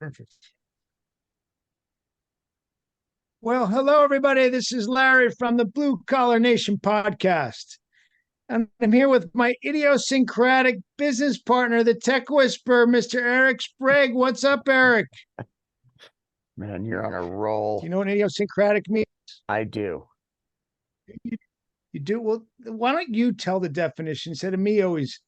Perfect. Well, hello, everybody. This is Larry from the Blue Collar Nation podcast. And I'm here with my idiosyncratic business partner, the tech whisperer, Mr. Eric Sprague. What's up, Eric? Man, you're on a roll. Do you know what idiosyncratic means? I do. You do? Well, why don't you tell the definition instead of me always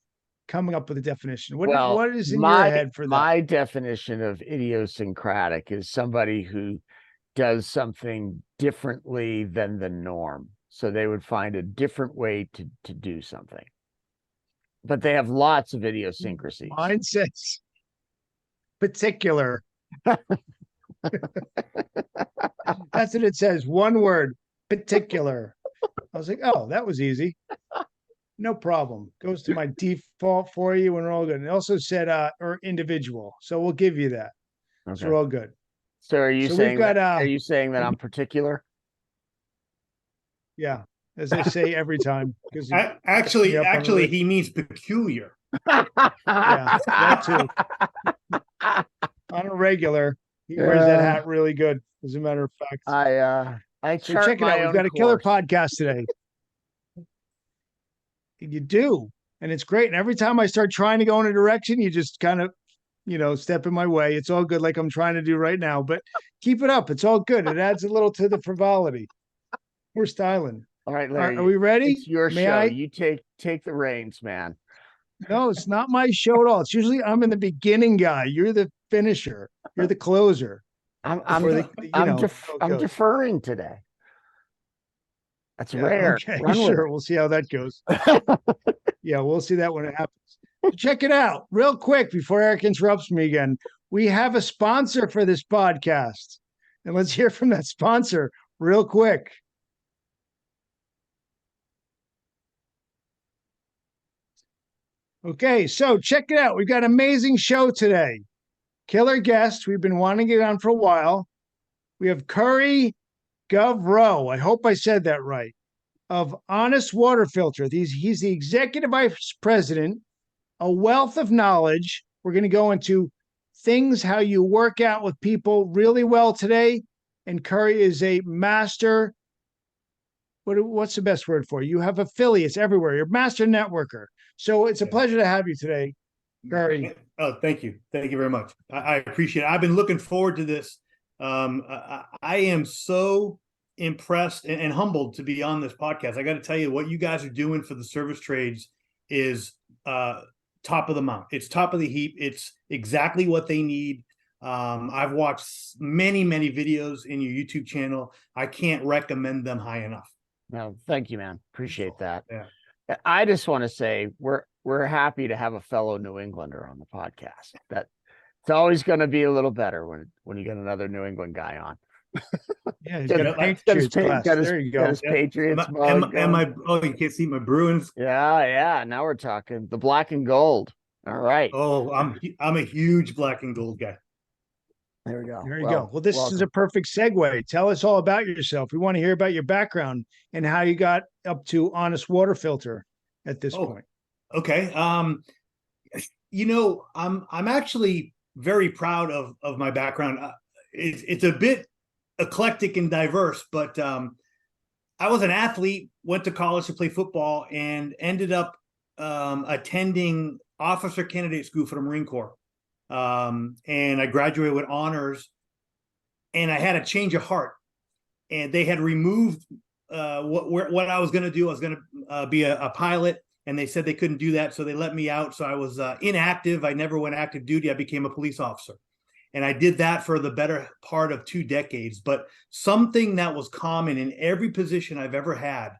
coming up with a definition? What is in your head for that? My definition of idiosyncratic is somebody who does something differently than the norm. So they would find a different way to do something. But they have lots of idiosyncrasies. Mine says particular. That's what it says. One word, particular. I was like, oh, that was easy. No problem. Goes to my default for you and we're all good. And it also said or individual. So we'll give you that. Okay. So we're all good. So are you saying that I'm particular? Yeah, as I say every time. Because actually, he means peculiar. Yeah, that too. On a regular, he wears that hat really good. As a matter of fact, so check it out. We've got a killer podcast today. You do, and it's great. And every time I start trying to go in a direction, you just kind of, step in my way. It's all good, like I'm trying to do right now. But keep it up. It's all good. It adds a little to the frivolity. We're styling. All right, Larry. Are we ready? It's your show. You take the reins, man. No, it's not my show at all. It's usually I'm in the beginning guy. You're the finisher. You're the closer. I'm deferring today. That's rare. Okay, sure. We'll see how that goes. Yeah, we'll see that when it happens. So check it out real quick before Eric interrupts me again. We have a sponsor for this podcast. And let's hear from that sponsor real quick. Okay, so check it out. We've got an amazing show today. Killer guest. We've been wanting to get on for a while. We have Curry Govro. I hope I said that right. Of Honest Water Filter. He's the executive vice president, a wealth of knowledge. We're going to go into things, how you work out with people really well today. And Curry is a master. What's the best word for it? You have affiliates everywhere. You're a master networker. So it's a pleasure to have you today, Curry. Oh, thank you. Thank you very much. I appreciate it. I've been looking forward to this. I am so impressed and humbled to be on this podcast. I got to tell you, what you guys are doing for the service trades is top of the mountain. It's top of the heap. It's exactly what they need. I've watched many videos in your YouTube channel. I can't recommend them high enough. No, thank you, man. Appreciate that. Yeah. I just want to say we're happy to have a fellow New Englander on the podcast. That it's always going to be a little better when you get another New England guy on. Yeah, he's got his Patriots. Oh, you can't see my Bruins. Yeah. Now we're talking the black and gold. All right. Oh, I'm a huge black and gold guy. There we go. There you go. Well, this is a perfect segue. Tell us all about yourself. We want to hear about your background and how you got up to Honest Water Filter at this point. Okay. I'm actually very proud of my background. It's a bit eclectic and diverse, but I was an athlete, went to college to play football, and ended up attending officer candidate school for the Marine Corps. And I graduated with honors, and I had a change of heart, and they had removed what I was going to do. I was going to be a pilot, and they said they couldn't do that. So they let me out. So I was inactive. I never went active duty. I became a police officer, and I did that for the better part of 2 decades. But something that was common in every position I've ever had,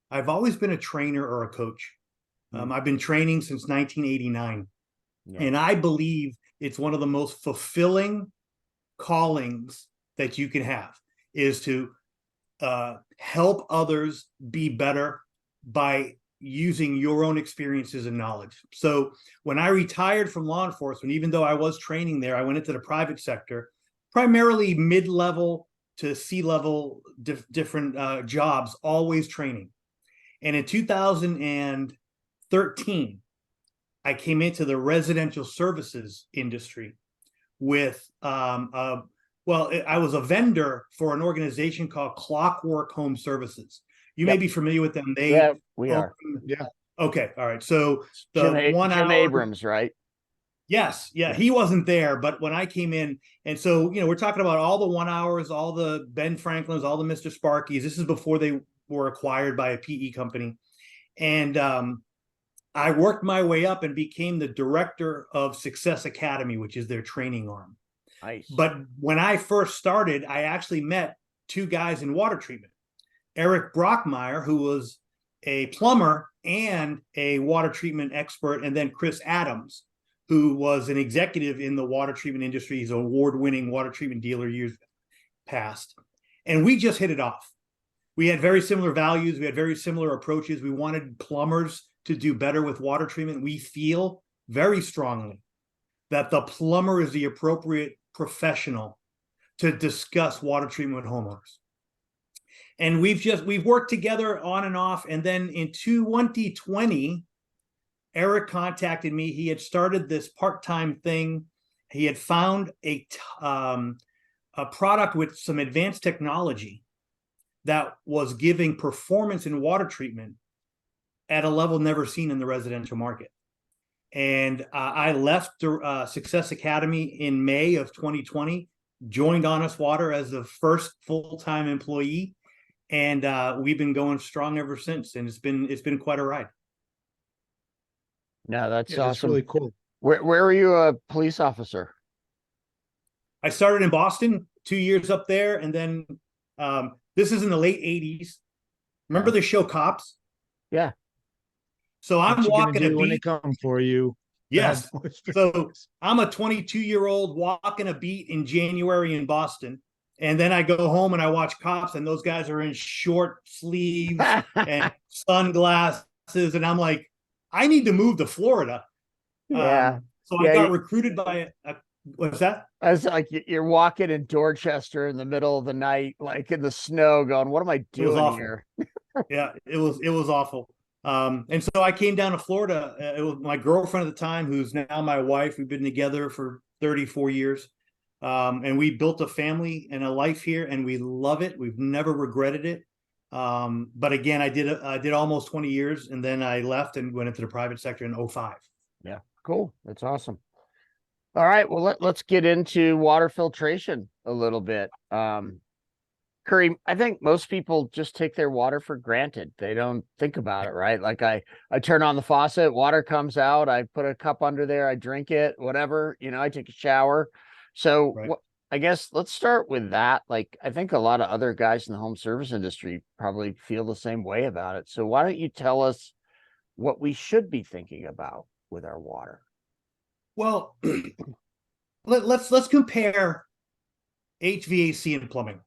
I've always been a trainer or a coach. I've been training since 1989. Yeah. And I believe it's one of the most fulfilling callings that you can have, is to help others be better by using your own experiences and knowledge. So when I retired from law enforcement, even though I was training there, I went into the private sector, primarily mid-level to C-level different jobs, always training. And in 2013, I came into the residential services industry, with I was a vendor for an organization called Clockwork Home Services. You may be familiar with them. Yeah, we are. Yeah. Okay. All right. So the Jim Abrams, right? Yes. Yeah. He wasn't there, but when I came in, and so, we're talking about all the 1 hours, all the Ben Franklins, all the Mr. Sparkies. This is before they were acquired by a PE company. And I worked my way up and became the director of Success Academy, which is their training arm. Nice. But when I first started, I actually met two guys in water treatment. Eric Brockmeyer, who was a plumber and a water treatment expert, and then Chris Adams, who was an executive in the water treatment industry. He's an award-winning water treatment dealer years past. And we just hit it off. We had very similar values. We had very similar approaches. We wanted plumbers to do better with water treatment. We feel very strongly that the plumber is the appropriate professional to discuss water treatment with homeowners. And we've worked together on and off. And then in 2020, Eric contacted me. He had started this part-time thing. He had found a product with some advanced technology that was giving performance in water treatment at a level never seen in the residential market. And I left Success Academy in May of 2020, joined Honest Water as the first full-time employee, and we've been going strong ever since. And it's been quite a ride. No, that's Yeah, awesome. that's really cool. Where were you a police officer? I started in Boston, 2 years up there, and then this is in the late 80s. Remember the show Cops? Yeah. So I'm walking a beat when they come for you. Yes. So I'm a 22-year-old walking a beat in January in Boston. And then I go home and I watch Cops, and those guys are in short sleeves and sunglasses. And I'm like, I need to move to Florida. Yeah. So I got recruited by what's that? I was like, you're walking in Dorchester in the middle of the night, like in the snow, going, what am I doing here? Yeah, it was awful. And so I came down to Florida. It was my girlfriend at the time, who's now my wife. We've been together for 34 years. And we built a family and a life here, and we love it. We've never regretted it. But again, I did almost 20 years, and then I left and went into the private sector in 2005. Yeah, cool. That's awesome. All right, well, let's get into water filtration a little bit. Curry, I think most people just take their water for granted. They don't think about it, right? Like I turn on the faucet, water comes out, I put a cup under there, I drink it, whatever, I take a shower. So Right. I guess let's start with that. Like, I think a lot of other guys in the home service industry probably feel the same way about it. So why don't you tell us what we should be thinking about with our water? Well, let's compare HVAC and plumbing.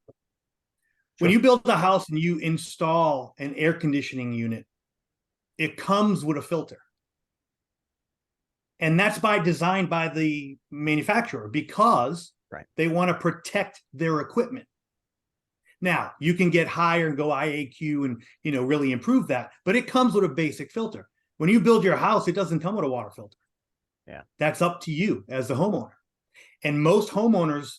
When you build a house and you install an air conditioning unit, it comes with a filter. And that's by design by the manufacturer, because they want to protect their equipment. Now, you can get higher and go IAQ and really improve that, but it comes with a basic filter. When you build your house, it doesn't come with a water filter. Yeah. That's up to you as the homeowner. And most homeowners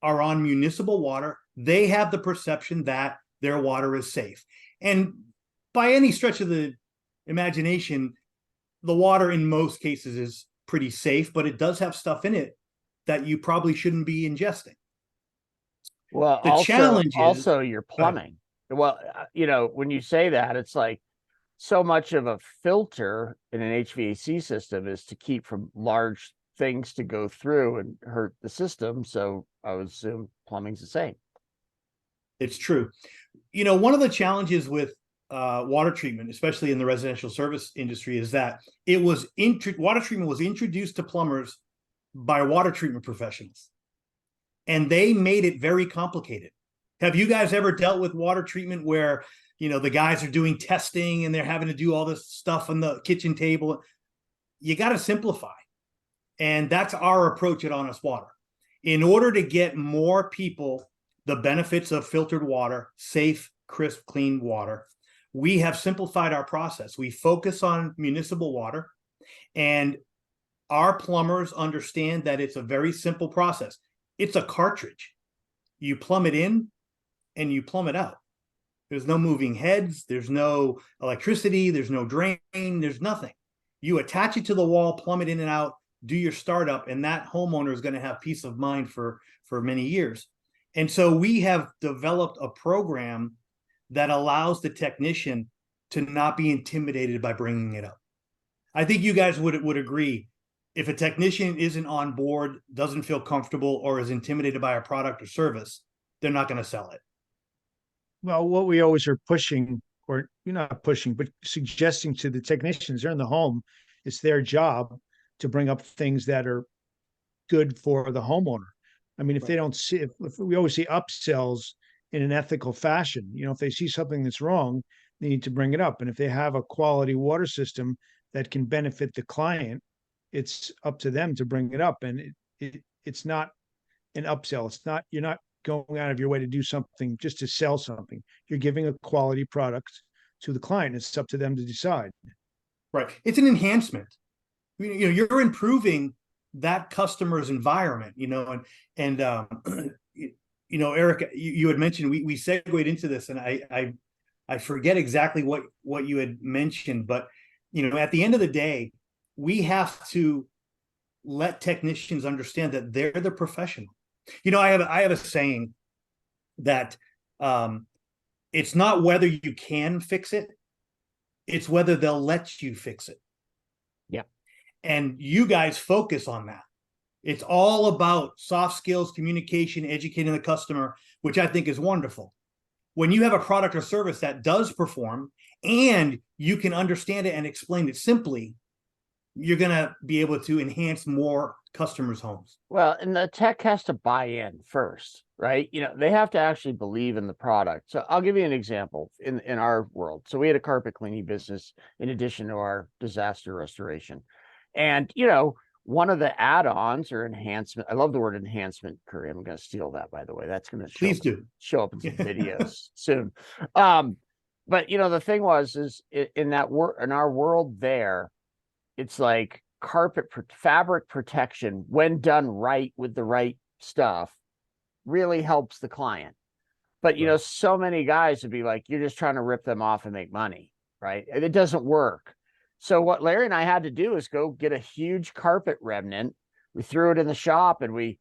are on municipal water. They have the perception that their water is safe. And by any stretch of the imagination, the water in most cases is pretty safe, but it does have stuff in it that you probably shouldn't be ingesting. Well, the challenge is also your plumbing. Well, when you say that, it's like so much of a filter in an HVAC system is to keep from large things to go through and hurt the system. So I would assume plumbing's the same. It's true. One of the challenges with water treatment, especially in the residential service industry, is that water treatment was introduced to plumbers by water treatment professionals, and they made it very complicated. Have you guys ever dealt with water treatment where the guys are doing testing and they're having to do all this stuff on the kitchen table? You got to simplify, and that's our approach at Honest Water. In order to get more people the benefits of filtered water, safe, crisp, clean water, we have simplified our process. We focus on municipal water, and our plumbers understand that it's a very simple process. It's a cartridge. You plumb it in and you plumb it out. There's no moving heads. There's no electricity. There's no drain. There's nothing. You attach it to the wall, plumb it in and out, do your startup, and that homeowner is going to have peace of mind for many years. And so we have developed a program that allows the technician to not be intimidated by bringing it up. I think you guys would agree. If a technician isn't on board, doesn't feel comfortable, or is intimidated by a product or service, they're not going to sell it. Well, what we always are pushing, or you're not pushing, but suggesting to the technicians, they're in the home, it's their job to bring up things that are good for the homeowner. I mean, if they don't see, if we always see upsells in an ethical fashion, if they see something that's wrong, they need to bring it up. And if they have a quality water system that can benefit the client, it's up to them to bring it up. And it's not an upsell. It's not, you're not going out of your way to do something just to sell something. You're giving a quality product to the client. It's up to them to decide. Right. It's an enhancement. You're improving that customer's environment, and Eric, you had mentioned, we segued into this, and I forget exactly what you had mentioned, but at the end of the day, we have to let technicians understand that they're the professional. I have a saying that it's not whether you can fix it, it's whether they'll let you fix it. Yeah. And you guys focus on that. It's all about soft skills, communication, educating the customer, which I think is wonderful. When you have a product or service that does perform and you can understand it and explain it simply, you're going to be able to enhance more customers' homes. Well, and the tech has to buy in first, right? They have to actually believe in the product. So I'll give you an example in our world. So we had a carpet cleaning business in addition to our disaster restoration. And, one of the add-ons or enhancement, I love the word enhancement, Curry. I'm going to steal that, by the way. That's going to show up in some videos soon. But, the thing is in our world there, it's like fabric protection, when done right with the right stuff, really helps the client. But, Right. So many guys would be like, you're just trying to rip them off and make money, right? And it doesn't work. So what Larry and I had to do is go get a huge carpet remnant. We threw it in the shop and we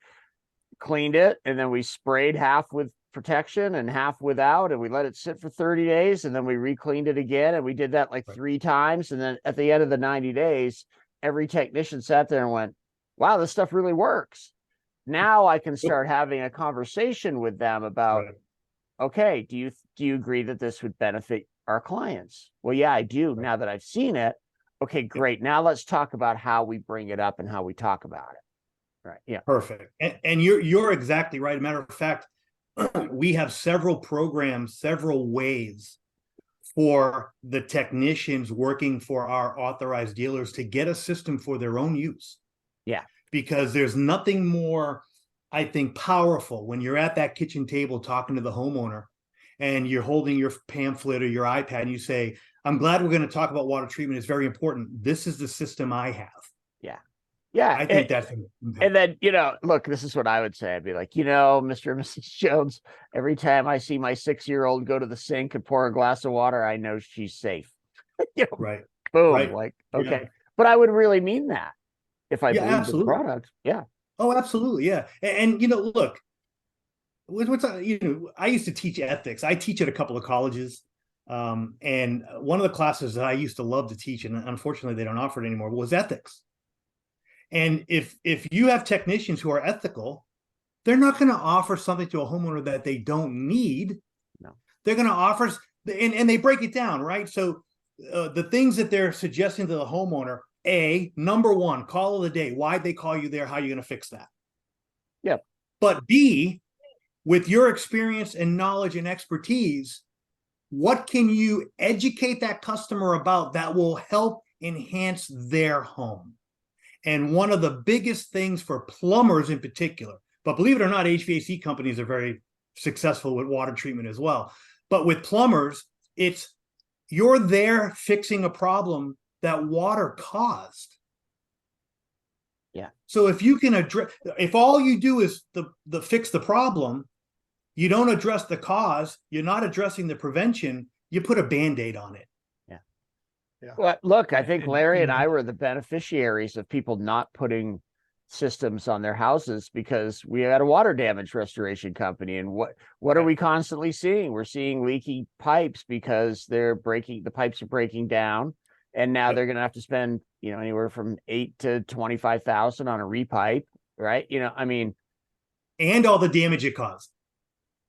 cleaned it, and then we sprayed half with protection and half without, and we let it sit for 30 days, and then we re-cleaned it again, and we did that like 3 times. And then at the end of the 90 days, every technician sat there and went, wow, this stuff really works. Now I can start having a conversation with them about, okay, do you agree that this would benefit our clients? Well, yeah, I do. Now that I've seen it. Okay, great. Now let's talk about how we bring it up and how we talk about it. Right. Yeah. Perfect. And you're exactly right. Matter of fact, we have several programs, several ways for the technicians working for our authorized dealers to get a system for their own use. Yeah. Because there's nothing more, I think, powerful when you're at that kitchen table talking to the homeowner and you're holding your pamphlet or your iPad and you say, I'm glad we're going to talk about water treatment. It's very important. This is the system I have. Yeah. Yeah. I think that's. And then, look, this is what I would say. I'd be like, Mr. and Mrs. Jones, every time I see my 6-year-old go to the sink and pour a glass of water, I know she's safe. Right. Boom. Right. Like, okay. But I would really mean that if I believe absolutely. the product. Yeah. Oh, absolutely. Yeah. And look, I used to teach ethics. I teach at a couple of colleges. And one of the classes that I used to love to teach, and unfortunately they don't offer it anymore, was ethics. And if you have technicians who are ethical, they're not going to offer something to a homeowner that they don't need. No. They're going to offer, and they break it down, right? So the things that they're suggesting to the homeowner, number 1, call of the day. Why'd they call you there? How are you going to fix that? Yep. But B, with your experience and knowledge and expertise, what can you educate that customer about that will help enhance their home? And one of the biggest things for plumbers in particular, but believe it or not, HVAC companies are very successful with water treatment as well. But with plumbers, it's you're there fixing a problem that water caused. Yeah. So if you can address, if all you do is the fix the problem, you don't address the cause, you're not addressing the prevention, you put a Band-Aid on it. Yeah. Yeah. Well, look, I think Larry you and know, I were the beneficiaries of people not putting systems on their houses because we had a water damage restoration company. And what are we constantly seeing? We're seeing leaky pipes because the pipes are breaking down. And now they're gonna have to spend, anywhere from 8 to 25,000 on a repipe, right? I mean, And all the damage it caused.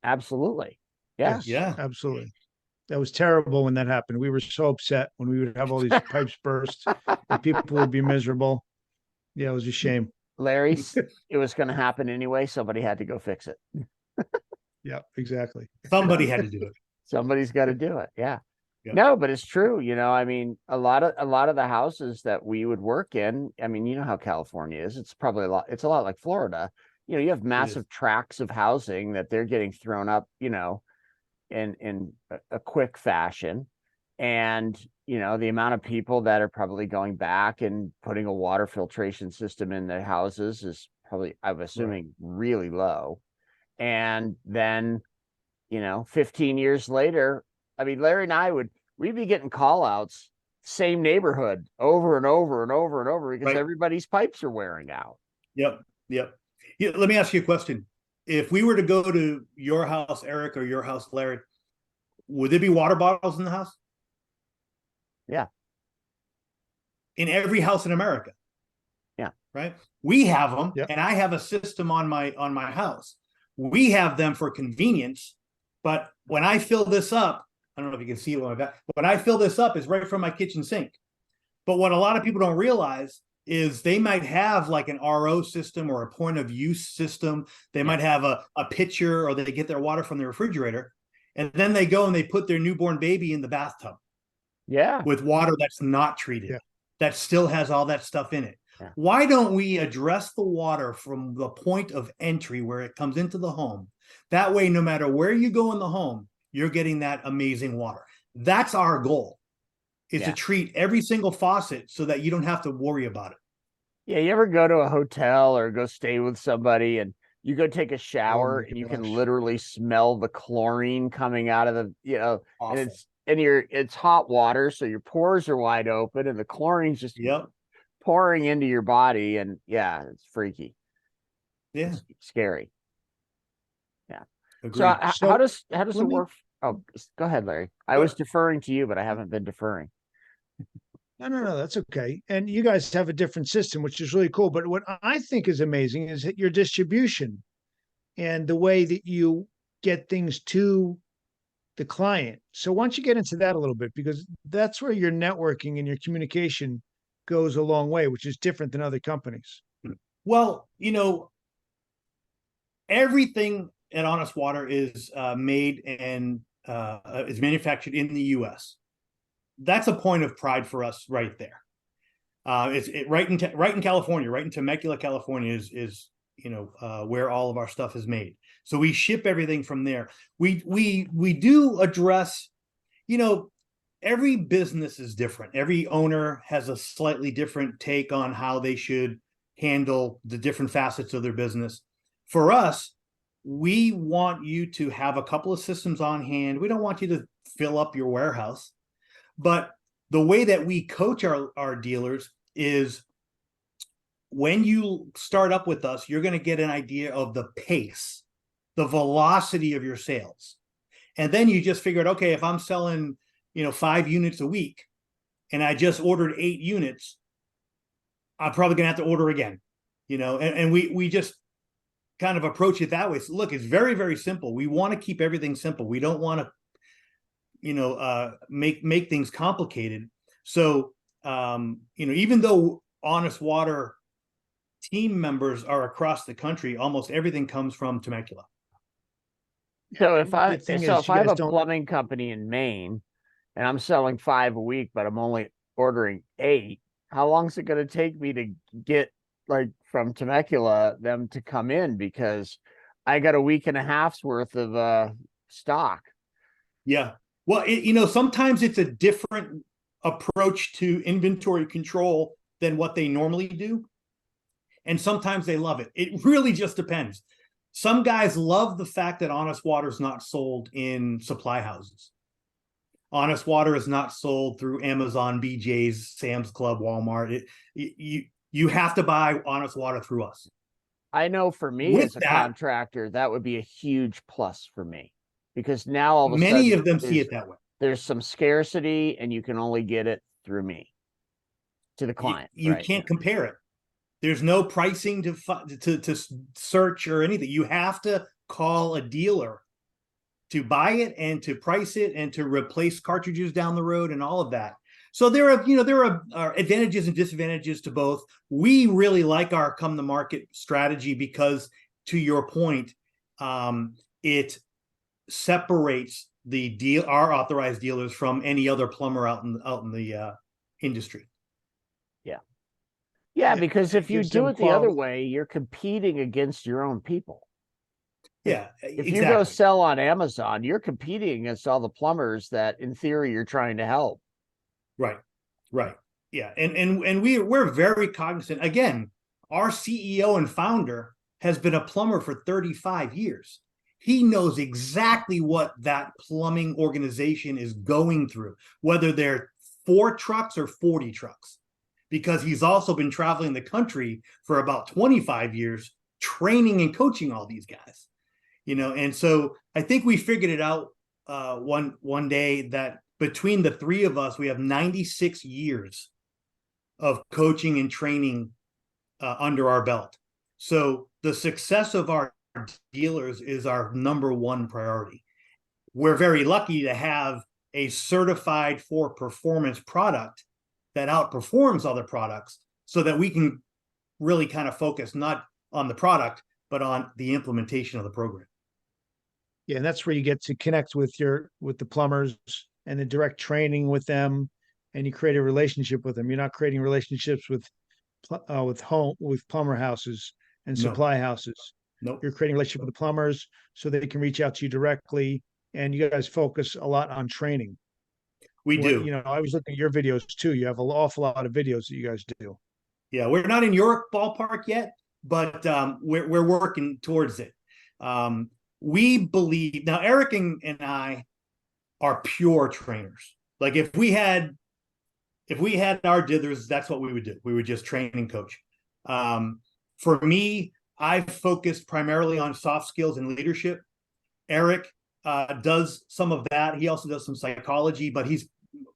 absolutely. Yes. Yeah. absolutely. That was terrible when that happened. We were so upset when we would have all these pipes burst and people would be miserable. Yeah, it was a shame. Larry, it was going to happen anyway. Somebody had to go fix it. Yeah, exactly. Somebody had to do it. Somebody's got to do it. Yeah. Yeah. No, but it's true. I mean, a lot of the houses that we would work in, I mean, you know how California is. It's probably it's a lot like Florida. You have massive tracts of housing that they're getting thrown up, in a quick fashion. And, the amount of people that are probably going back and putting a water filtration system in their houses is probably, I'm assuming, really low. And then, 15 years later, I mean, Larry and I we'd be getting call outs, same neighborhood over and over and over and over because everybody's pipes are wearing out. Yep. Yep. Yeah, let me ask you a question. If we were to go to your house, Eric, or your house, Larry, would there be water bottles in the house? Yeah. In every house in America. Yeah. Right. We have them, Yep. and I have a system on my house. We have them for convenience, but when I fill this up, I don't know if you can see it on my back. When I fill this up, it's right from my kitchen sink. But what a lot of people don't realize is they might have like an RO system or a point of use system. They might have a pitcher, or they get their water from the refrigerator. And then they go and they put their newborn baby in the bathtub. Yeah. With water that's not treated, that still has all that stuff in it. Yeah. Why don't we address the water from the point of entry where it comes into the home? That way, no matter where you go in the home, you're getting that amazing water. That's our goal, is to treat every single faucet so that you don't have to worry about it. Yeah. You ever go to a hotel or go stay with somebody and you go take a shower and you can literally smell the chlorine coming out of the, and it's hot water. So your pores are wide open and the chlorine's just pouring into your body. And it's freaky. Yeah. It's scary. Yeah. Agreed. So how does it work? Oh, go ahead, Larry. I was deferring to you, but I haven't been deferring. No, that's okay. And you guys have a different system, which is really cool. But what I think is amazing is that your distribution and the way that you get things to the client. So why don't you get into that a little bit, because that's where your networking and your communication goes a long way, which is different than other companies. Well, everything at Honest Water is made and is manufactured in the U.S. That's a point of pride for us right there. It's right in California, right in Temecula, California is where all of our stuff is made. So we ship everything from there. We do address, every business is different. Every owner has a slightly different take on how they should handle the different facets of their business. For us, we want you to have a couple of systems on hand. We don't want you to fill up your warehouse. But the way that we coach our dealers is, when you start up with us, you're going to get an idea of the pace, the velocity of your sales. And then you just figured, okay, if I'm selling, 5 units a week and I just ordered 8 units, I'm probably going to have to order again, and we just kind of approach it that way. So look, it's very, very simple. We want to keep everything simple. We don't want to, make things complicated. So, even though Honest Water team members are across the country, almost everything comes from Temecula. So if I have a plumbing company in Maine and I'm selling 5 a week, but I'm only ordering 8, how long is it going to take me to get from Temecula them to come in? Because I got a week and a half's worth of stock. Yeah. Well, sometimes it's a different approach to inventory control than what they normally do. and sometimes they love it. It really just depends. Some guys love the fact that Honest Water is not sold in supply houses. Honest Water is not sold through Amazon, BJ's, Sam's Club, Walmart. You have to buy Honest Water through us. I know for me With as a that, contractor, that would be a huge plus for me, because now all of a many sudden of them see it that way. there's some scarcity and you can only get it through me to the client. You right? can't compare it. There's no pricing to search or anything. You have to call a dealer to buy it and to price it and to replace cartridges down the road and all of that. So there are advantages and disadvantages to both. We really like our come to market strategy because, to your point, it separates our authorized dealers from any other plumber out in the industry. Yeah, because if you do it the other quality. way, you're competing against your own people. Yeah, If exactly. you go sell on Amazon, you're competing against all the plumbers that, in theory, you're trying to help. Right. Yeah, and we're very cognizant. Again, our CEO and founder has been a plumber for 35 years. He knows exactly what that plumbing organization is going through, whether they're 4 trucks or 40 trucks, because he's also been traveling the country for about 25 years, training and coaching all these guys. And so I think we figured it out one day that between the 3 of us, we have 96 years of coaching and training under our belt. So the success of our dealers is our number one priority. We're very lucky to have a certified for performance product that outperforms other products, so that we can really kind of focus not on the product, but on the implementation of the program. Yeah, and that's where you get to connect with the plumbers and the direct training with them, and you create a relationship with them. You're not creating relationships with plumber houses and supply houses. Nope. You're creating a relationship with the plumbers so they can reach out to you directly, and you guys focus a lot on training. We do. I was looking at your videos too. You have an awful lot of videos that you guys do. Yeah, we're not in your ballpark yet, but we're working towards it. We believe now. Eric and I are pure trainers. Like if we had our dithers, that's what we would do. We would just train and coach. For me, I've focused primarily on soft skills and leadership. Eric does some of that. He also does some psychology, but he's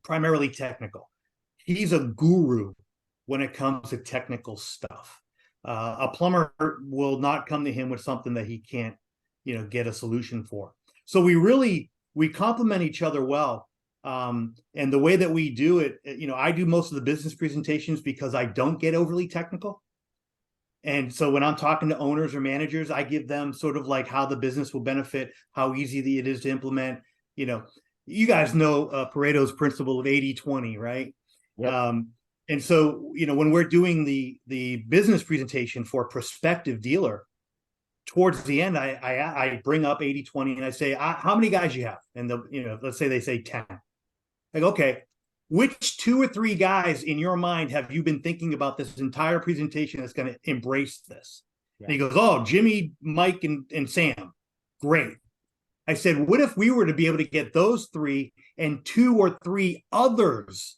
primarily technical. He's a guru when it comes to technical stuff. A plumber will not come to him with something that he can't, get a solution for. So we complement each other well. And the way that we do it, I do most of the business presentations because I don't get overly technical. And so when I'm talking to owners or managers, I give them sort of like how the business will benefit, how easy it is to implement. You guys know Pareto's principle of 80-20, right? Yep. And so, when we're doing the business presentation for a prospective dealer, towards the end, I bring up 80-20 and I say, how many guys you have? And let's say they say 10. Like, okay, which 2 or 3 guys in your mind have you been thinking about this entire presentation that's going to embrace this? Yeah. And he goes, oh, Jimmy, Mike, and Sam. Great. I said, what if we were to be able to get those 3 and 2 or 3 others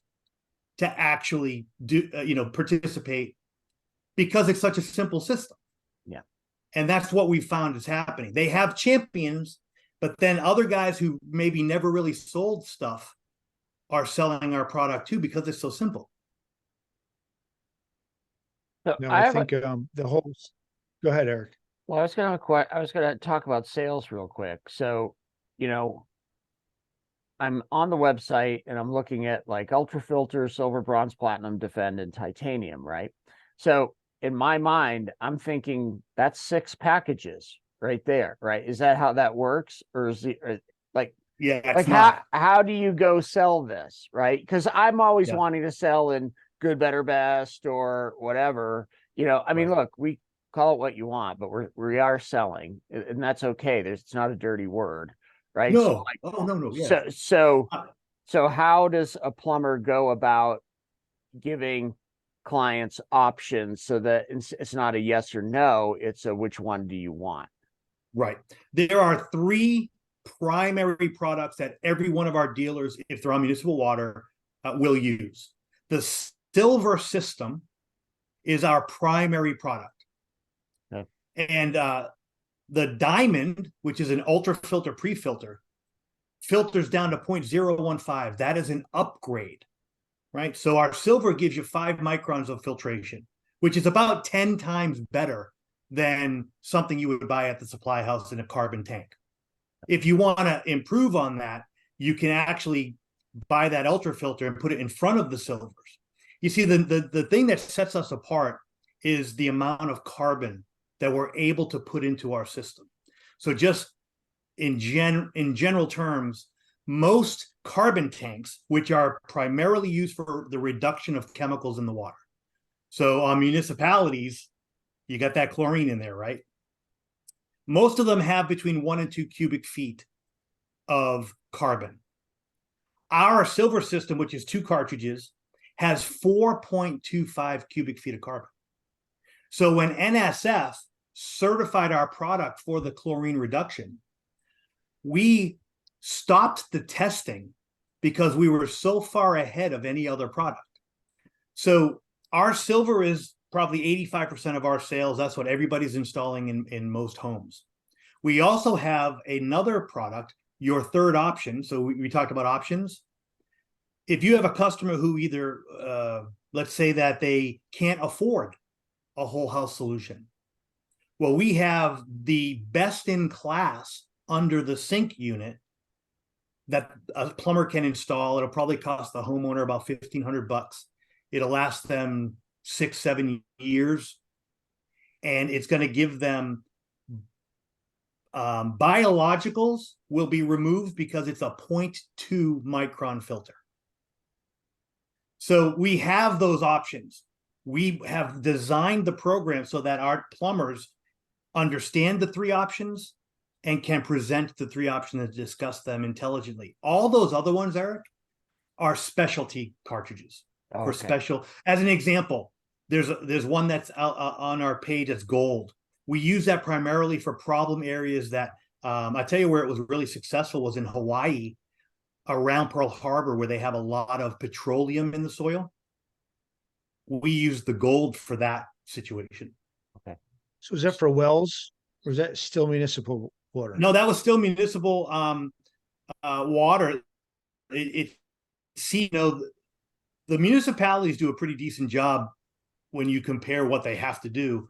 to actually do, participate, because it's such a simple system. Yeah. And that's what we found is happening. They have champions, but then other guys who maybe never really sold stuff are selling our product too, because it's so simple. So No, I think the whole. Go ahead, Eric. Well, I was gonna talk about sales real quick. So, I'm on the website and I'm looking at like ultra filter, silver, bronze, platinum, defend, and titanium, right? So in my mind, I'm thinking that's 6 packages right there, right? Is that how that works, or is it like? Yeah, like how do you go sell this, right? Because I'm always wanting to sell in good, better, best, or whatever. I mean, look, we call it what you want, but we are selling, and that's okay. It's not a dirty word, right? No. No. Yeah. So how does a plumber go about giving clients options so that it's not a yes or no, it's a which one do you want? Right. There are 3 primary products that every one of our dealers, if they're on municipal water, will use. The silver system is our primary product. Okay. And the diamond, which is an ultra filter pre-filter, filters down to 0.015. That is an upgrade, right? So our silver gives you 5 microns of filtration, which is about 10 times better than something you would buy at the supply house in a carbon tank. If you want to improve on that, you can actually buy that ultra filter and put it in front of the silvers. You see, the thing that sets us apart is the amount of carbon that we're able to put into our system. So just in general terms, most carbon tanks, which are primarily used for the reduction of chemicals in the water. So on municipalities, you got that chlorine in there, right? Most of them have between 1 and 2 cubic feet of carbon. Our silver system, which is 2 cartridges, has 4.25 cubic feet of carbon. So when NSF certified our product for the chlorine reduction, we stopped the testing because we were so far ahead of any other product. So our silver is probably 85% of our sales. That's what everybody's installing in most homes. We also have another product, your third option. So we talked about options. If you have a customer who either, let's say that they can't afford a whole house solution, well, we have the best in class under the sink unit that a plumber can install. It'll probably cost the homeowner about $1,500. It'll last them 6-7 years, and it's going to give them biologicals will be removed because it's a 0.2 micron filter. So we have those options. We have designed the program so that our plumbers understand the 3 options and can present the 3 options and discuss them intelligently. All those other ones, Eric, are specialty cartridges. For special. As an example, there's one that's on our page that's gold. We use that primarily for problem areas that I tell you where it was really successful was in Hawaii, around Pearl Harbor, where they have a lot of petroleum in the soil. We use the gold for that situation. Okay. So is that for wells, or is that still municipal water? No, that was still municipal water. The municipalities do a pretty decent job when you compare what they have to do.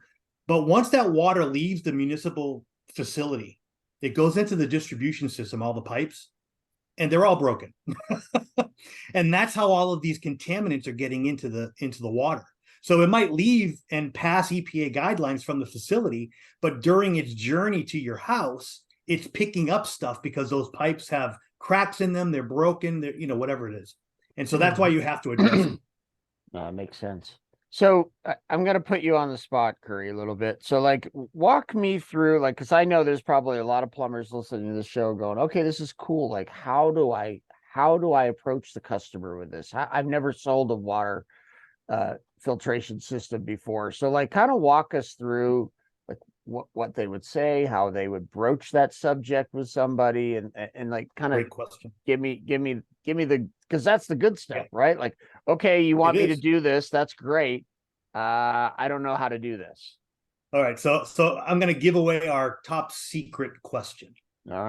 But once that water leaves the municipal facility, it goes into the distribution system, all the pipes, and they're all broken. And that's how all of these contaminants are getting into the water. So it might leave and pass EPA guidelines from the facility, but during its journey to your house, it's picking up stuff because those pipes have cracks in them, they're broken, they're, whatever it is. And so that's why you have to address it. Makes sense. So I'm going to put you on the spot, Curry, a little bit. So like, walk me through, like, because I know there's probably a lot of plumbers listening to the show going, okay, this is cool. Like, how do I approach the customer with this? I've never sold a water filtration system before. So like, kind of walk us through like what they would say, how they would broach that subject with somebody, and like kind of Great question. Give me the, because that's the good stuff, right? Like, okay, you want me to do this, that's great. I don't know how to do this. All right, so I'm going to give away our top secret question. All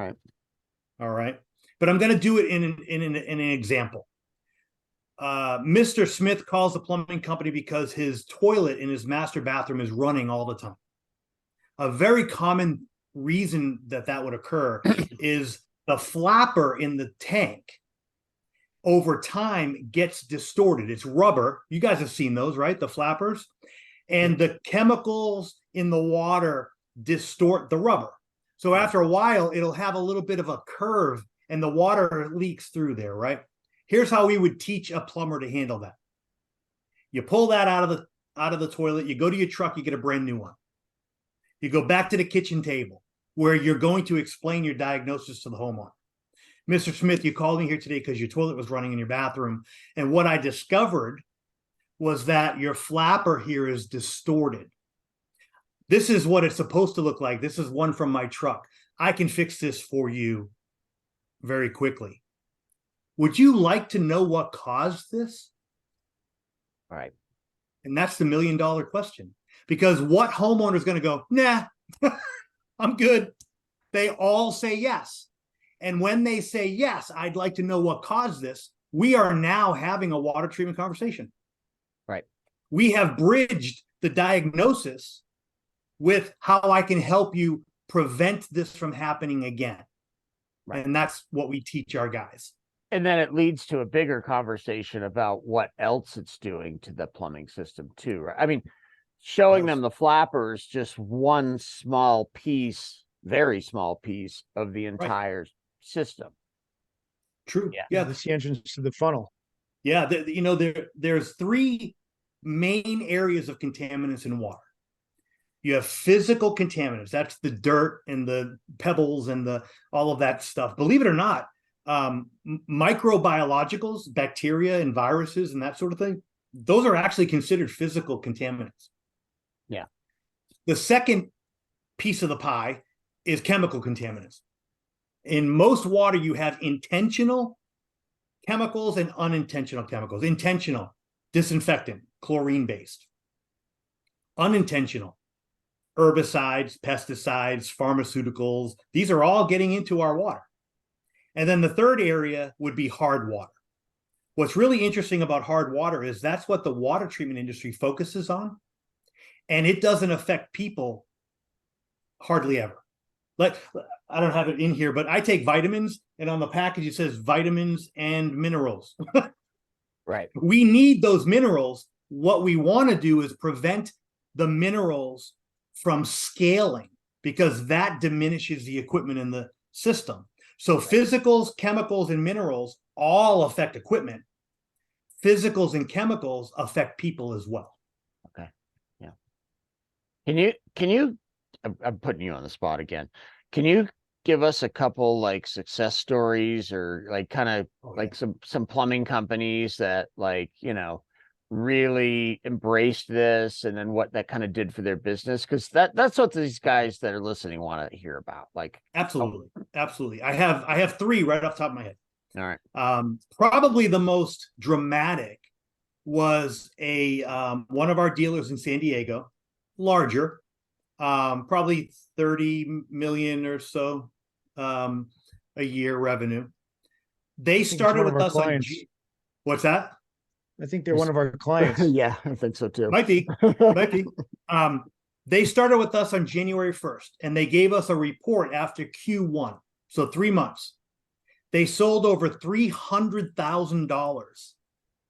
right, but I'm going to do it in an example. Mr. Smith calls the plumbing company because his toilet in his master bathroom is running all the time. A very common reason that would occur is the flapper in the tank over time gets distorted. It's rubber. You guys have seen those, right? The flappers. And the chemicals in the water distort the rubber. So after a while, it'll have a little bit of a curve and the water leaks through there, right? Here's how we would teach a plumber to handle that. You pull that out of the toilet, you go to your truck, you get a brand new one. You go back to the kitchen table where you're going to explain your diagnosis to the homeowner. Mr. Smith, you called me here today because your toilet was running in your bathroom. And what I discovered was that your flapper here is distorted. This is what it's supposed to look like. This is one from my truck. I can fix this for you very quickly. Would you like to know what caused this? Right. And that's the $1 million question. Because what homeowner is going to go, nah, I'm good. They all say yes. And when they say yes, I'd like to know what caused this. We are now having a water treatment conversation. Right. We have bridged the diagnosis with how I can help you prevent this from happening again. Right. And that's what we teach our guys. And then it leads to a bigger conversation about what else it's doing to the plumbing system too, right? I mean, showing them the flappers, just one small piece, very small piece of the entire system. True. Yeah. That's the entrance to the funnel. Yeah. There's three main areas of contaminants in water. You have physical contaminants. That's the dirt and the pebbles and all of that stuff. Believe it or not, microbiologicals, bacteria and viruses and that sort of thing, those are actually considered physical contaminants. Yeah. The second piece of the pie is chemical contaminants. In most water, you have intentional chemicals and unintentional chemicals. Intentional, disinfectant, chlorine-based. Unintentional, herbicides, pesticides, pharmaceuticals. These are all getting into our water. And then the third area would be hard water. What's really interesting about hard water is that's what the water treatment industry focuses on. And it doesn't affect people hardly ever. Like, I don't have it in here, but I take vitamins, and on the package it says vitamins and minerals. Right. We need those minerals. What we want to do is prevent the minerals from scaling, because that diminishes the equipment in the system. So physicals, chemicals, and minerals all affect equipment. Physicals and chemicals affect people as well. Okay. Yeah. Can you, I'm putting you on the spot again. Can you give us a couple like success stories or like kind of like some plumbing companies that like, really embraced this and then what that kind of did for their business? Because that's what these guys that are listening want to hear about. Like, absolutely. I have three right off the top of my head. All right. Probably the most dramatic was one of our dealers in San Diego, larger, probably 30 million or so a year revenue. They started with us on what's that? I think they're one of our clients. Yeah, I think so too. Might be. They started with us on January 1st, and they gave us a report after Q1. So 3 months. They sold over $300,000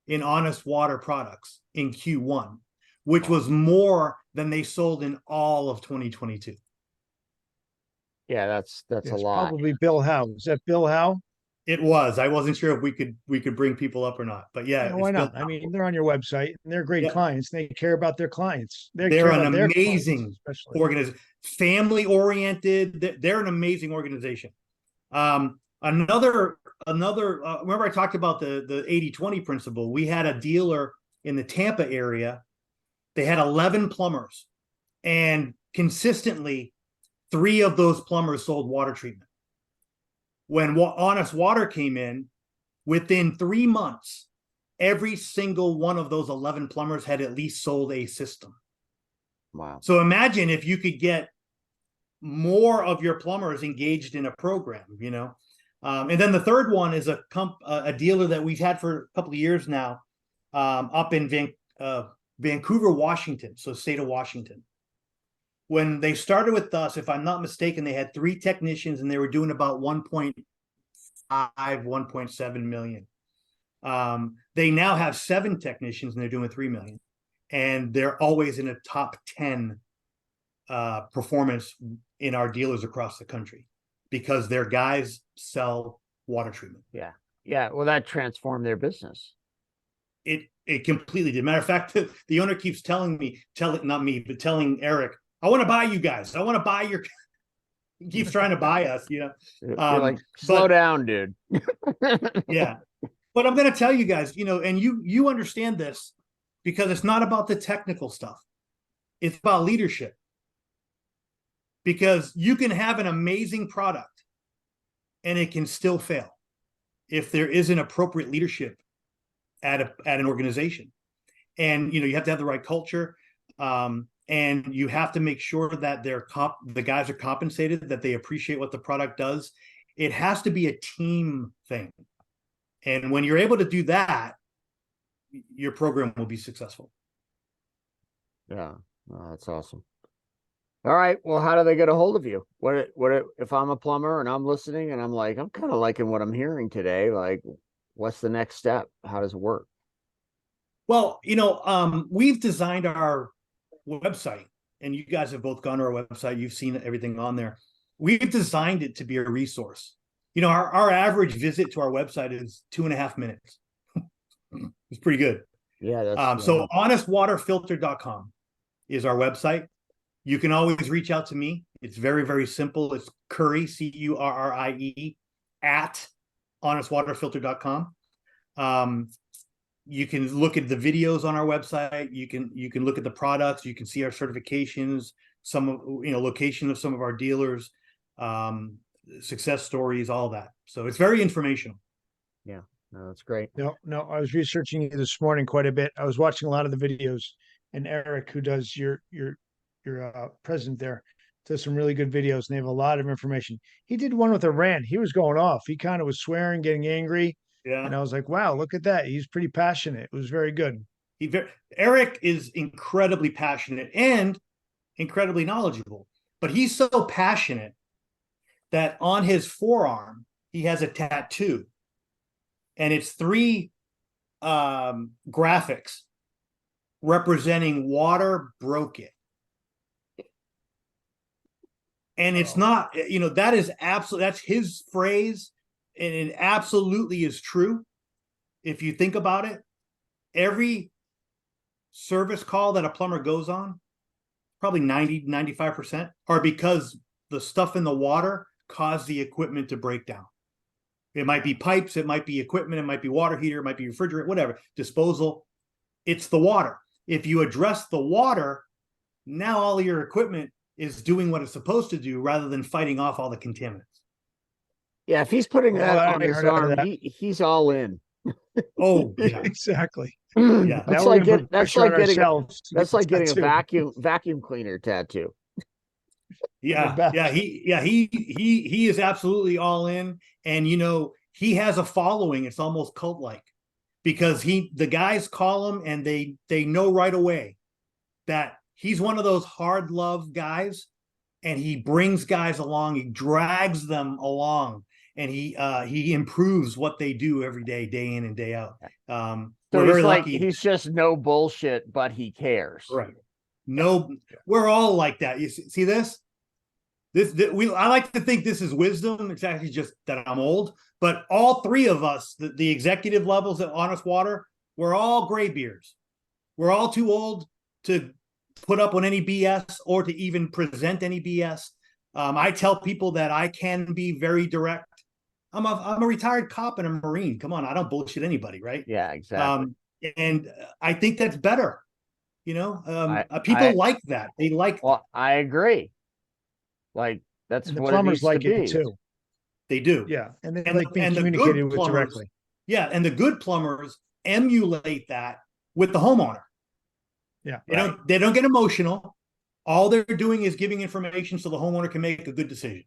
in honest water products in Q1, which was more than they sold in all of 2022. Yeah, that's a lot. Probably Bill Howe. Is that Bill Howe? It was. I wasn't sure if we could bring people up or not, but yeah. Why not? I mean, they're on your website and they're great clients. They care about their clients. They're an amazing organization, family oriented. They're an amazing organization. Remember I talked about the 80-20 principle. We had a dealer in the Tampa area. They had 11 plumbers, and consistently 3 of those plumbers sold water treatment. When Honest Water came in, within 3 months, every single one of those 11 plumbers had at least sold a system. Wow. So imagine if you could get more of your plumbers engaged in a program, And then the third one is a dealer that we've had for a couple of years now, up in Vancouver, Washington, so state of Washington. When they started with us, if I'm not mistaken, they had 3 technicians and they were doing about 1.5, 1.7 million. They now have 7 technicians and they're doing 3 million. And they're always in a top 10 performance in our dealers across the country because their guys sell water treatment. Yeah. Yeah. Well, that transformed their business. It completely did. Matter of fact, the owner keeps telling Eric, I want to buy you guys. I want to buy your. He keeps trying to buy us, You're like, slow down, dude. Yeah, but I'm going to tell you guys, and you understand this because it's not about the technical stuff. It's about leadership. Because you can have an amazing product and it can still fail if there isn't appropriate leadership at an organization. And you have to have the right culture, and you have to make sure that the guys are compensated, that they appreciate what the product does. It has to be a team thing, and when you're able to do that, your program will be successful. Yeah, oh, that's awesome. All right, well, how do they get a hold of you? What if I'm a plumber and I'm listening and I'm like, I'm kind of liking what I'm hearing today, like, what's the next step? How does it work? Well, we've designed our website, and you guys have both gone to our website. You've seen everything on there. We've designed it to be a resource. Our average visit to our website is 2.5 minutes. It's pretty good. Yeah. That's so honestwaterfilter.com is our website. You can always reach out to me. It's very, very simple. It's Currie, Currie, at honestwaterfilter.com. You can look at the videos on our website. You can look at the products. You can see our certifications, some of location of some of our dealers, success stories, all that. So it's very informational. Yeah, no, that's great. No, I was researching you this morning quite a bit. I was watching a lot of the videos, and Eric, who does your president there, does some really good videos, and they have a lot of information. He did one with a rant. He was going off. He kind of was swearing, getting angry. Yeah. And I was like, wow, look at that. He's pretty passionate. It was very good. Eric is incredibly passionate and incredibly knowledgeable, but he's so passionate that on his forearm, he has a tattoo, and it's 3 graphics representing water broke it. And it's not, that is absolutely, that's his phrase. And it absolutely is true. If you think about it, every service call that a plumber goes on, probably 95% are because the stuff in the water caused the equipment to break down. It might be pipes, it might be equipment, it might be water heater, it might be refrigerant, whatever, disposal. It's the water. If you address the water, now all your equipment is doing what it's supposed to do rather than fighting off all the contaminants. Yeah, if he's putting that on his arm, he's all in. Oh, yeah. Exactly. Yeah, that's like getting a vacuum cleaner tattoo. Yeah, he is absolutely all in, and he has a following. It's almost cult-like, because the guys call him and they know right away that he's one of those hard love guys, and he brings guys along, he drags them along, and he improves what they do every day, day in and day out. So we're very lucky. He's just no bullshit, but he cares. Right. No, we're all like that. You see this? I like to think this is wisdom. It's actually just that I'm old. But all 3 of us, the executive levels at Honest Water, we're all graybeards. We're all too old to put up on any BS or to even present any BS. I tell people that I can be very direct. I'm a retired cop and a Marine. Come on, I don't bullshit anybody, right? Yeah, exactly. And I think that's better. People like that. They like. Well, I agree. Like, that's the what plumbers it like it too. They do. Yeah, and they like being communicated with directly. Yeah, and the good plumbers emulate that with the homeowner. Yeah, they don't get emotional. All they're doing is giving information so the homeowner can make a good decision.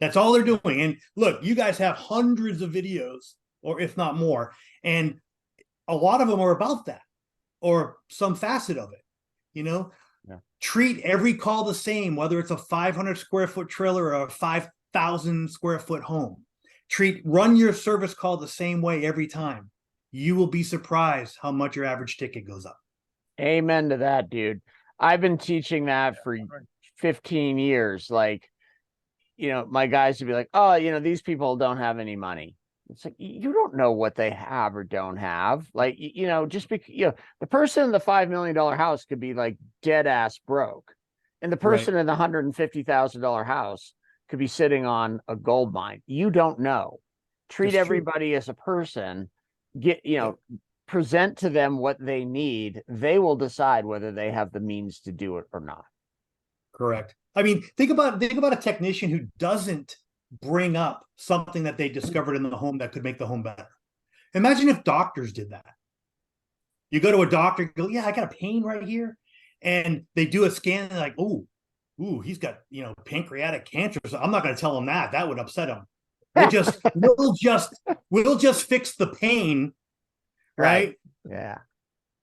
That's all they're doing. And look, you guys have hundreds of videos, or if not more, and a lot of them are about that, or some facet of it. Yeah. Treat every call the same, whether it's a 500 square foot trailer or a 5,000 square foot home. Run your service call the same way every time. You will be surprised how much your average ticket goes up. Amen to that, dude. I've been teaching that for 15 years. Like, my guys would be like, oh, these people don't have any money. It's like, you don't know what they have or don't have. Like, just because, the person in the $5 million house could be like dead ass broke. And the person in the $150,000 house could be sitting on a gold mine. You don't know. Treat everybody as a person. present to them what they need, they will decide whether they have the means to do it or not. Correct. I mean, think about a technician who doesn't bring up something that they discovered in the home that could make the home better. Imagine if doctors did that. You go to a doctor, go, yeah, I got a pain right here, and they do a scan, and like, ooh, he's got pancreatic cancer. So I'm not going to tell him that. That would upset him. We'll just fix the pain, right? Yeah.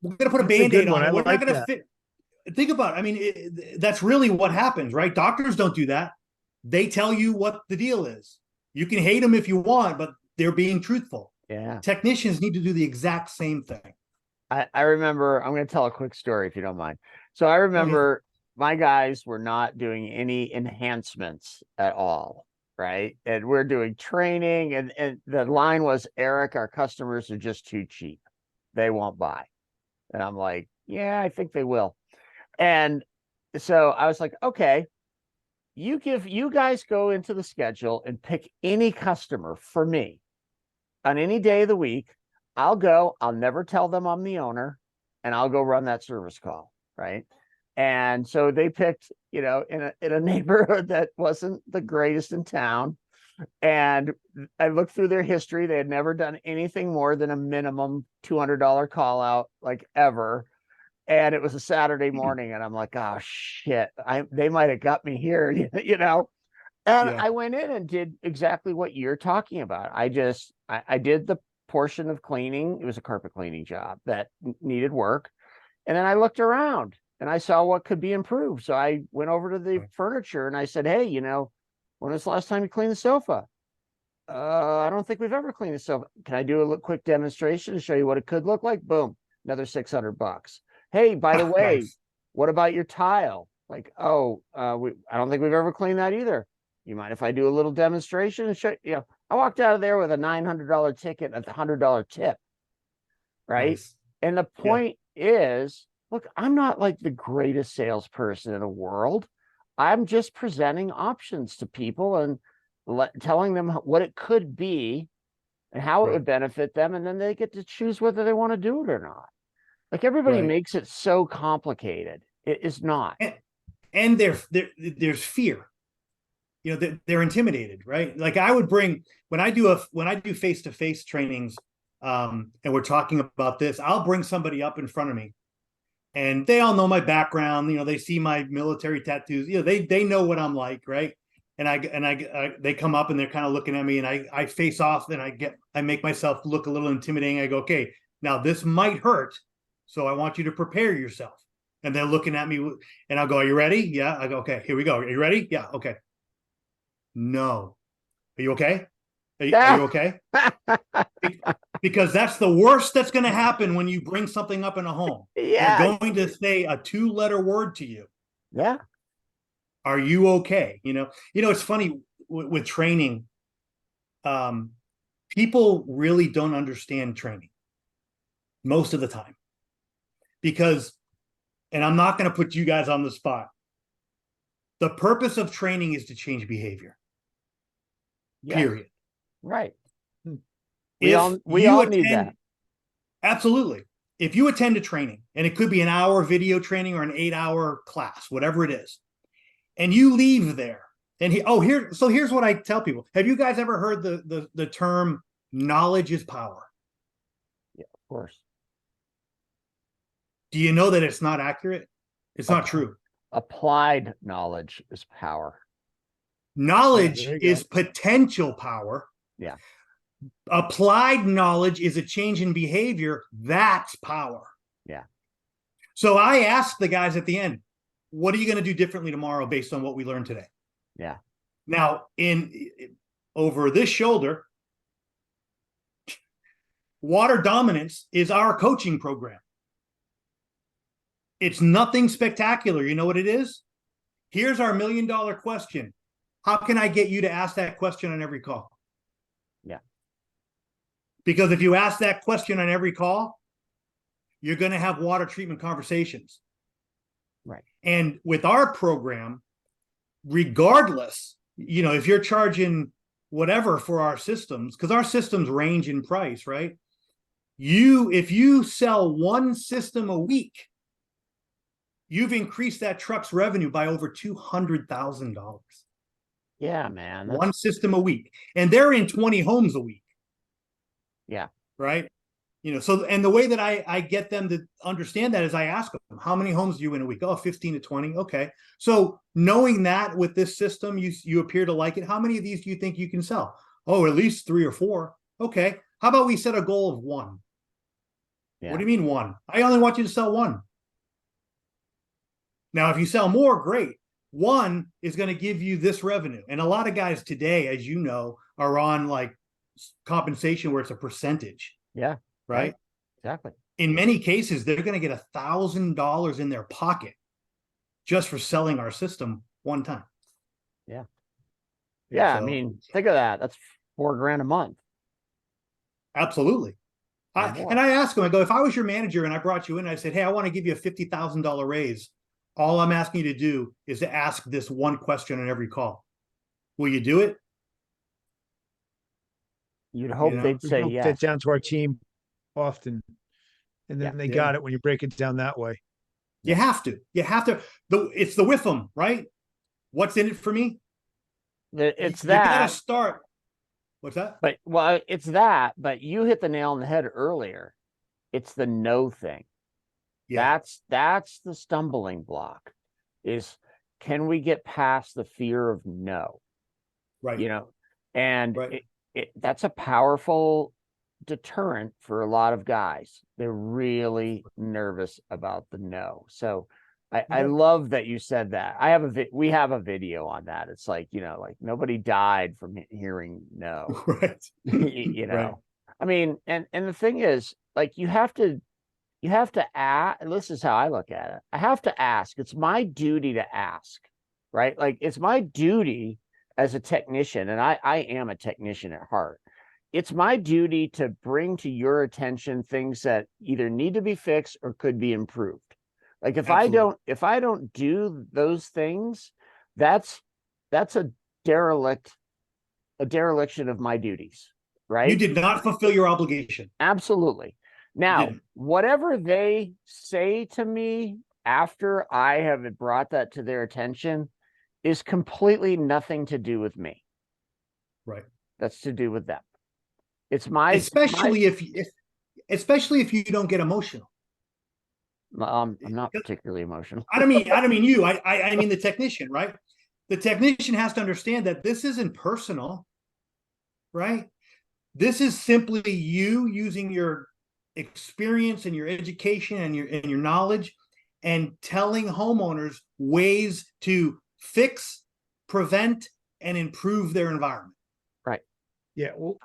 We're going to put a That's Band-Aid good on one. it. I We're like not going to that. fit. Think about it. I mean, that's really what happens, right? Doctors don't do that. They tell you what the deal is. You can hate them if you want, but they're being truthful. Yeah. Technicians need to do the exact same thing. I remember, I'm going to tell a quick story if you don't mind. So I remember my guys were not doing any enhancements at all, right? And we're doing training, and the line was, Eric, our customers are just too cheap. They won't buy. And I'm like, yeah, I think they will. And so I was like, okay, you guys go into the schedule and pick any customer for me on any day of the week. I'll go, I'll never tell them I'm the owner, and I'll go run that service call. Right. And so they picked, in a neighborhood that wasn't the greatest in town. And I looked through their history. They had never done anything more than a minimum $200 call out, like, ever. And it was a Saturday morning, and I'm like, oh shit, they might have got me here, And I went in and did exactly what you're talking about. I did the portion of cleaning. It was a carpet cleaning job that needed work. And then I looked around and I saw what could be improved. So I went over to the furniture and I said, hey, when was the last time you cleaned the sofa? I don't think we've ever cleaned the sofa. Can I do a quick demonstration to show you what it could look like? Boom, another $600. Hey, by the way, what about your tile? Like, I don't think we've ever cleaned that either. You mind if I do a little demonstration and show you? I walked out of there with a $900 ticket and a $100 tip. Right. Nice. And the point is, look, I'm not like the greatest salesperson in the world. I'm just presenting options to people and telling them what it could be and how it would benefit them. And then they get to choose whether they want to do it or not. Like, everybody makes it so complicated. It is not. And there's fear. They're intimidated, right? Like, I would bring, when I do face-to-face trainings, and we're talking about this, I'll bring somebody up in front of me, and they all know my background. They see my military tattoos. They know what I'm like, right? And they come up and they're kind of looking at me, and I face off, and I make myself look a little intimidating. I go, okay, now this might hurt, so I want you to prepare yourself. And they're looking at me, and I'll go, are you ready? Yeah. I go, okay, here we go. Are you ready? Yeah. Okay. No. Are you okay? Are you okay? Because that's the worst that's going to happen when you bring something up in a home. Yeah. They're going to say a 2-letter word to you. Yeah. Are you okay? It's funny with training. People really don't understand training most of the time, because, and I'm not going to put you guys on the spot, the purpose of training is to change behavior. Period. Right. We all need that. Absolutely. If you attend a training, and it could be an hour video training or an 8-hour class, whatever it is, and you leave there, and here's what I tell people. Have you guys ever heard the term knowledge is power? Yeah, of course. Do you know that it's not accurate? It's not true. Applied knowledge is power. Knowledge is potential power. Yeah. Applied knowledge is a change in behavior. That's power. Yeah. So I asked the guys at the end, what are you going to do differently tomorrow based on what we learned today? Yeah. Now, over this shoulder, Water Dominance is our coaching program. It's nothing spectacular. You know what it is? Here's our $1 million question. How can I get you to ask that question on every call? Yeah. Because if you ask that question on every call, you're going to have water treatment conversations. Right. And with our program, regardless, if you're charging whatever for our systems, because our systems range in price, right? if you sell one system a week, you've increased that truck's revenue by over $200,000. Yeah, man. That's, one system a week, and they're in 20 homes a week. yeah. Right. So, and the way that I get them to understand that is I ask them, how many homes do you in a week? Oh, 15 to 20. Okay. So knowing that with this system, you appear to like it. How many of these do you think you can sell? Oh, at least 3 or 4. Okay. How about we set a goal of 1? Yeah. What do you mean 1? I only want you to sell 1. Now, if you sell more, great. 1 is going to give you this revenue. And a lot of guys today, as you know, are on like compensation where it's a percentage. Yeah. Right. Exactly. In many cases, they're going to get $1,000 in their pocket just for selling our system one time. Yeah. Yeah. So, I mean, think of that. That's $4,000 a month. Absolutely. And I asked him, I go, if I was your manager and I brought you in, I said, hey, I want to give you a $50,000 raise. All I'm asking you to do is to ask this one question on every call. Will you do it? You'd hope they'd say yes. That down to our team often. And then they got it when you break it down that way. You have to. It's the with them, right? What's in it for me? It's you that. You got to start. What's that? But it's that. But you hit the nail on the head earlier. It's the no thing. Yeah. That's the stumbling block. Is can we get past the fear of no? Right. And that's a powerful deterrent for a lot of guys. They're really nervous about the no. So I love that you said that. We have a video on that. It's like, like nobody died from hearing no. Right. Right. I mean, and the thing is, like, you have to ask, and this is how I look at it. I have to ask. It's my duty to ask, right? Like, it's my duty as a technician, and I am a technician at heart. It's my duty to bring to your attention things that either need to be fixed or could be improved. Like if I don't do those things, that's a dereliction of my duties, right? You did not fulfill your obligation. Absolutely. Now, whatever they say to me after I have brought that to their attention is completely nothing to do with me. Right. That's to do with them. It's my especially if you don't get emotional. I'm not particularly emotional. I don't mean you. I mean the technician, right? The technician has to understand that this isn't personal, right? This is simply you using your experience and your education and your knowledge and telling homeowners ways to fix, prevent, and improve their environment. Right. Yeah. Well,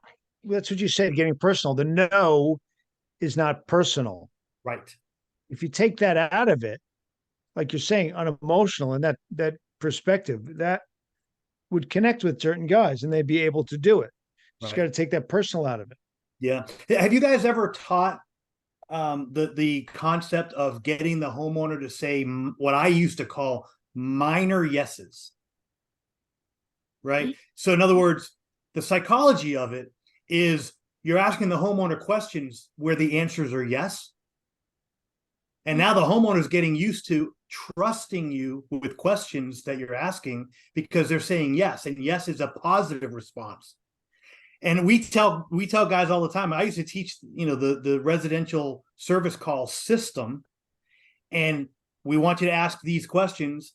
that's what you said, getting personal. The no is not personal. Right. If you take that out of it, like you're saying, unemotional, and that perspective, that would connect with certain guys and they'd be able to do it. Just got to take that personal out of it. Yeah. Have you guys ever taught the concept of getting the homeowner to say what I used to call minor yeses? Right. So in other words, the psychology of it is you're asking the homeowner questions where the answers are yes. And now the homeowner is getting used to trusting you with questions that you're asking because they're saying yes, and yes is a positive response. And we tell guys all the time. I used to teach, the residential service call system, and we want you to ask these questions,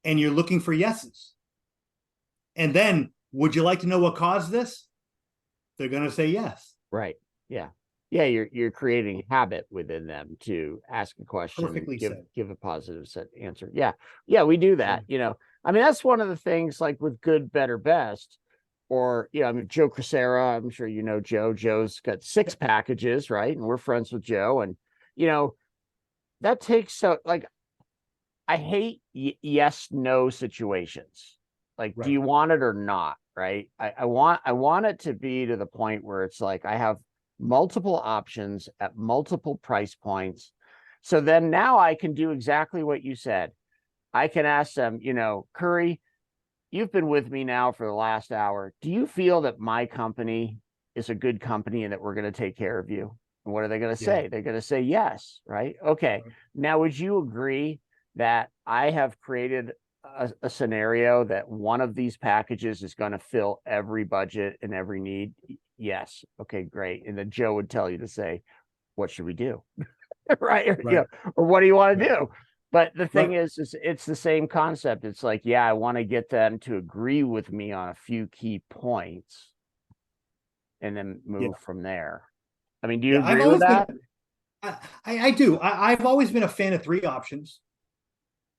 and you're looking for yeses. And then, would you like to know what caused this? They're going to say yes. Right. Yeah. Yeah, you're creating habit within them to ask a question, give a positive answer. Yeah, we do that. I mean, that's one of the things, like with good, better, best, or I mean, Joe Crisera. I'm sure you know Joe. Joe's got 6 packages, right? And we're friends with Joe, and that takes like I hate yes no situations. Like, do you want it or not? Right? I want it to be to the point where it's like I have multiple options at multiple price points. So then now I can do exactly what you said. I can ask them, Curry, you've been with me now for the last hour. Do you feel that my company is a good company and that we're going to take care of you? And what are they going to Yeah. say? They're going to say yes, right? Okay. Right. Now, would you agree that I have created a scenario that one of these packages is going to fill every budget and every need? Yes. Okay, great. And then Joe would tell you to say, what should we do? Right. Or, Right. or what do you want to Right. do? But the thing Right. is it's the same concept. It's like, yeah, I want to get them to agree with me on a few key points and then Yeah. move from there. I mean, do you Yeah. I've agree with always been, that? I do. I've always been a fan of 3 options.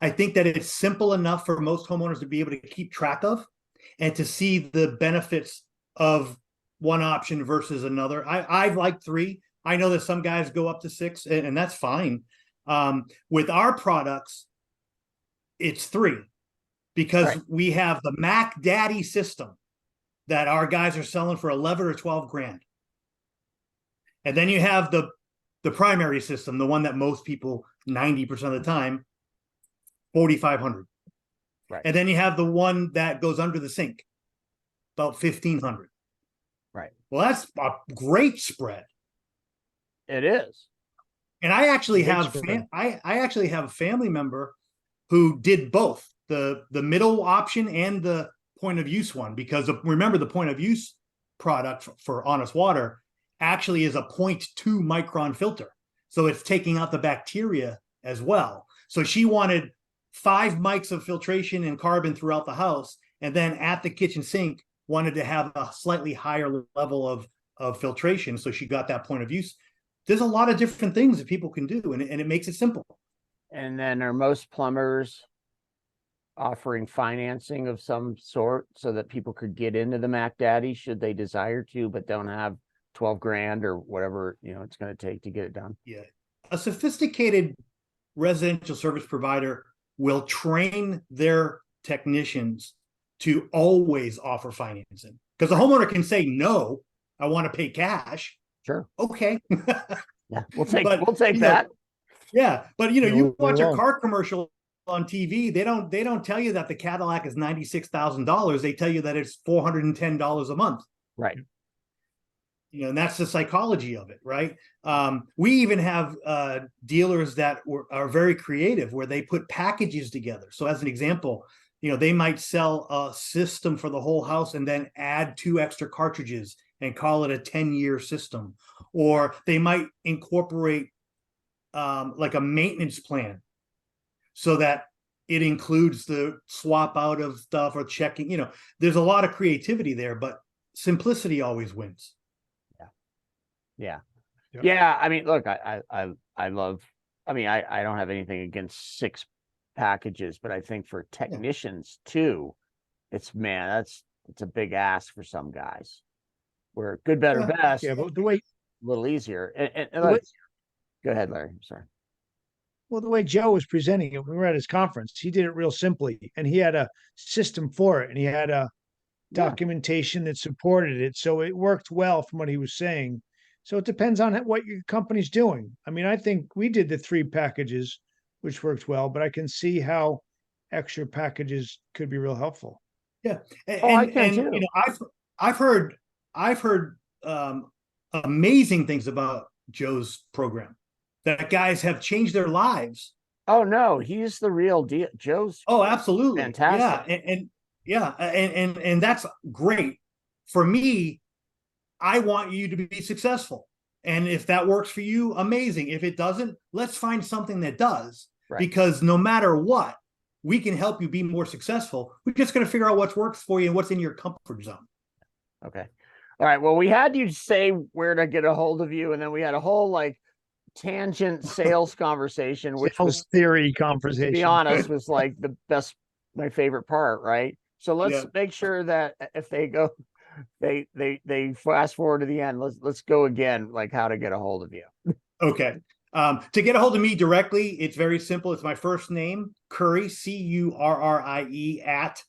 I think that it's simple enough for most homeowners to be able to keep track of and to see the benefits of one option versus another. I've liked 3. I know that some guys go up to 6, and that's fine. With our products, it's 3 because Right. we have the Mac Daddy system that our guys are selling for 11 or 12 grand. And then you have the primary system, the one that most people 90% of the time, 4,500. Right. And then you have the one that goes under the sink, about 1,500. Right. Well, that's a great spread. It is. And I actually Great have spread. I actually have a family member who did both the middle option and the point of use one, because remember the point of use product for Honest Water actually is a 0.2 micron filter. So it's taking out the bacteria as well. So she wanted 5 mics of filtration and carbon throughout the house. And then at the kitchen sink, wanted to have a slightly higher level of filtration. So she got that point of use. There's a lot of different things that people can do, and it makes it simple. And then are most plumbers offering financing of some sort so that people could get into the Mac Daddy should they desire to, but don't have 12 grand or whatever, it's going to take to get it done? Yeah. A sophisticated residential service provider will train their technicians to always offer financing, because the homeowner can say, no, I want to pay cash. Sure. Okay. Yeah. We'll take But, that. Yeah. But No, you we watch a won't. car commercial on TV, they don't tell you that the Cadillac is $96,000. They tell you that it's $410 a month. Right. And that's the psychology of it, right? We even have dealers that are very creative, where they put packages together. So as an example, they might sell a system for the whole house and then add 2 extra cartridges and call it a 10-year system. Or they might incorporate like a maintenance plan so that it includes the swap out of stuff or checking. There's a lot of creativity there, but simplicity always wins. Yeah. Yep. Yeah. I mean, look, I love, I don't have anything against 6 packages, but I think for technicians too, it's a big ask for some guys. Where good, better, best, Yeah, but the way a little easier. And way- go ahead, Larry. I'm sorry. well, the way Joe was presenting it, when we were at his conference, he did it real simply, and he had a system for it, and he had a documentation that supported it, so it worked well from what he was saying. So it depends on what your company's doing. I think we did the 3 packages, which worked well, but I can see how extra packages could be real helpful. Yeah. I can too. I've heard amazing things about Joe's program, that guys have changed their lives. Oh no, he's the real deal. Joe's absolutely fantastic. And that's great. For me, I want you to be successful. And if that works for you, amazing. If it doesn't, let's find something that does. Right. Because no matter what, we can help you be more successful. We're just going to figure out what works for you and what's in your comfort zone. Okay. All right. Well, we had you say where to get a hold of you, and then we had a whole tangent sales conversation, which was theory conversation. To be honest, was my favorite part, right? So let's make sure that if they go, they fast forward to the end. Let's go again, how to get a hold of you. Okay. To get a hold of me directly, it's very simple. It's my first name, Currie, Currie, at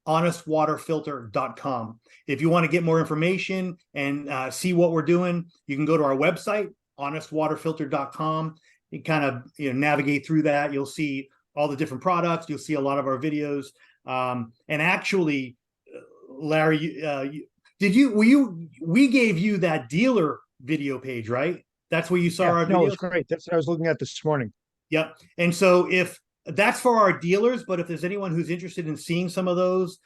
honestwaterfilter.com. If you want to get more information and see what we're doing, you can go to our website, honestwaterfilter.com. You kind of navigate through that. You'll see all the different products. You'll see a lot of our videos. And actually, Larry, we gave you that dealer video page, right? That's where you saw Yeah, our no, videos? it's great. That's what I was looking at this morning. Yep. And so if that's for our dealers, but if there's anyone who's interested in seeing some of those,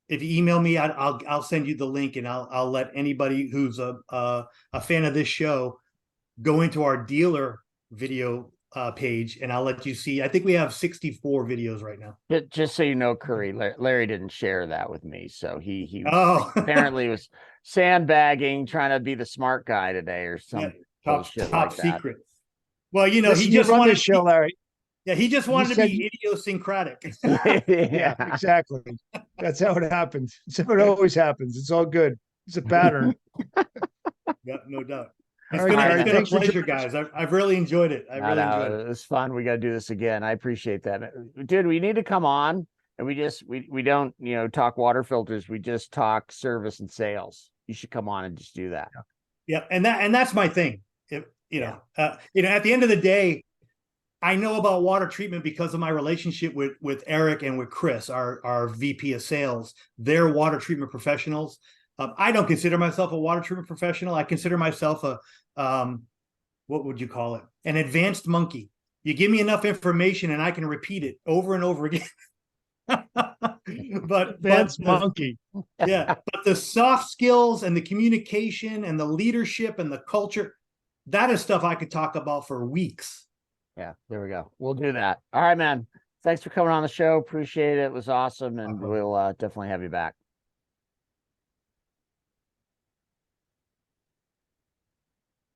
if you email me, I'll send you the link, and I'll let anybody who's a fan of this show go into our dealer video page, and I'll let you see. I think we have 64 videos right now. Just so you know, Curry, Larry didn't share that with me, so he Oh, apparently was sandbagging, trying to be the smart guy today, or some yeah, bullshit top like that. secret. Well, you know, Listen, he you just run wanted this show, Larry. yeah, he just You wanted to said be idiosyncratic. Yeah, exactly. That's how it happens. That's how it always happens. It's all good. It's a pattern. Yeah, no doubt. All It's right, been, Gary, it's been a thanks for pleasure, joining guys. I've really enjoyed it. I really enjoyed it. It's fun. We got to do this again. I appreciate that, dude. We need to come on, and we don't talk water filters. We just talk service and sales. You should come on and just do that. Yeah, and that's my thing. If, at the end of the day, I know about water treatment because of my relationship with Eric and with Chris, our VP of sales. They're water treatment professionals. I don't consider myself a water treatment professional. I consider myself a what would you call it? An advanced monkey. You give me enough information and I can repeat it over and over again. Advanced monkey. Yeah, but the soft skills and the communication and the leadership and the culture, that is stuff I could talk about for weeks. Yeah, there we go. We'll do that. All right, man. Thanks for coming on the show. Appreciate it. It was awesome, and we'll definitely have you back.